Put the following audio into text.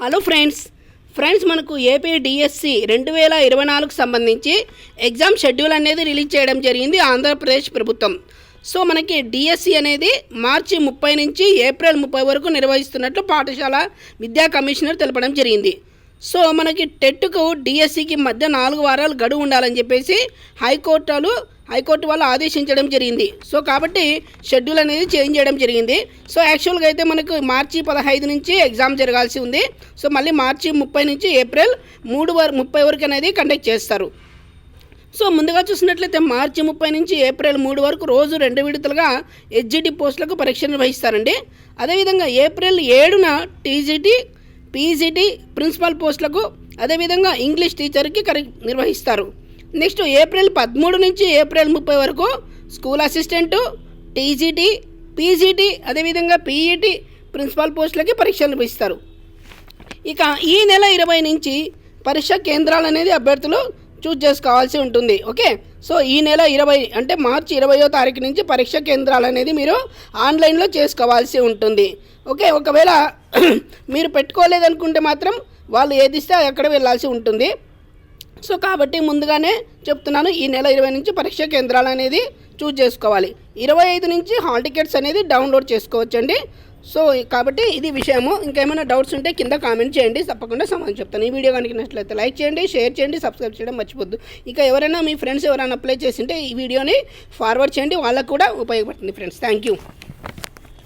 Hello friends మనకు AP DSC 2024కు సంబంధించి exam schedule అనేది రిలీజ్ చేయడం జరిగింది ఆంధ్రప్రదేశ్ ప్రభుత్వం. సో మనకి డిఎస్సి అనేది మార్చి 30 నుంచి ఏప్రిల్ 30 వరకు నిర్వహిస్తున్నట్లు పాఠశాల విద్యా కమిషనర్ తెలపడం జరిగింది. సో మనకి టెట్కు డిఎస్సికి మధ్య 4 వారాలు గడువు ఉండాలని చెప్పేసి హైకోర్టు వాళ్ళు ఆదేశించడం జరిగింది. సో కాబట్టి షెడ్యూల్ అనేది చేంజ్ చేయడం జరిగింది. సో యాక్చువల్గా అయితే మనకు మార్చి 15 నుంచి ఎగ్జామ్ జరగాల్సి ఉంది. సో మళ్ళీ మార్చి 30 నుంచి ఏప్రిల్ 30 వరకు అనేది కండక్ట్ చేస్తారు. సో ముందుగా చూసినట్లయితే మార్చి 30 నుంచి ఏప్రిల్ 3 వరకు రోజు 2 విడతలుగా హెచ్జిటి పోస్టులకు పరీక్ష నిర్వహిస్తారండి. అదేవిధంగా ఏప్రిల్ 7న టీజీటీ, పీజీటీ ప్రిన్సిపల్ పోస్టులకు, అదేవిధంగా ఇంగ్లీష్ టీచర్కి నిర్వహిస్తారు. నెక్స్ట్ ఏప్రిల్ 13 నుంచి ఏప్రిల్ 30 వరకు స్కూల్ అసిస్టెంటు, టీజీటీ, పీజీటీ, అదేవిధంగా పీఈటీ ప్రిన్సిపల్ పోస్టులకి పరీక్షలు నిర్వహిస్తారు. ఇక ఈ నెల 20 నుంచి పరీక్ష కేంద్రాలు అనేది అభ్యర్థులు చూజ్ చేసుకోవాల్సి ఉంటుంది. ఓకే, సో ఈ నెల 20 అంటే మార్చి 20వ తారీఖు నుంచి పరీక్ష కేంద్రాలు అనేది మీరు ఆన్లైన్లో చేసుకోవాల్సి ఉంటుంది. ఓకే, ఒకవేళ మీరు పెట్టుకోలేదనుకుంటే మాత్రం వాళ్ళు ఏది ఇస్తే అక్కడ వెళ్ళాల్సి ఉంటుంది. సో కాబట్టి ముందుగానే చెప్తున్నాను, ఈ నెల 20 నుంచి పరీక్ష కేంద్రాలు అనేది చూజ్ చేసుకోవాలి. 25 నుంచి హాల్ టికెట్స్ అనేది డౌన్లోడ్ చేసుకోవచ్చండి. సో కాబట్టి ఇది విషయము. ఇంకేమైనా డౌట్స్ ఉంటే కింద కామెంట్ చేయండి, తప్పకుండా సమాధానం చెప్తాను. ఈ వీడియో కనుక నచ్చినట్లయితే లైక్ చేయండి, షేర్ చేయండి, సబ్స్క్రైబ్ చేయడం మర్చిపోద్దు. ఇంకా ఎవరైనా మీ ఫ్రెండ్స్ ఎవరైనా అప్లై చేసింటే ఈ వీడియోని ఫార్వర్డ్ చేయండి, వాళ్ళకు కూడా ఉపయోగపడుతుంది ఫ్రెండ్స్. Thank you.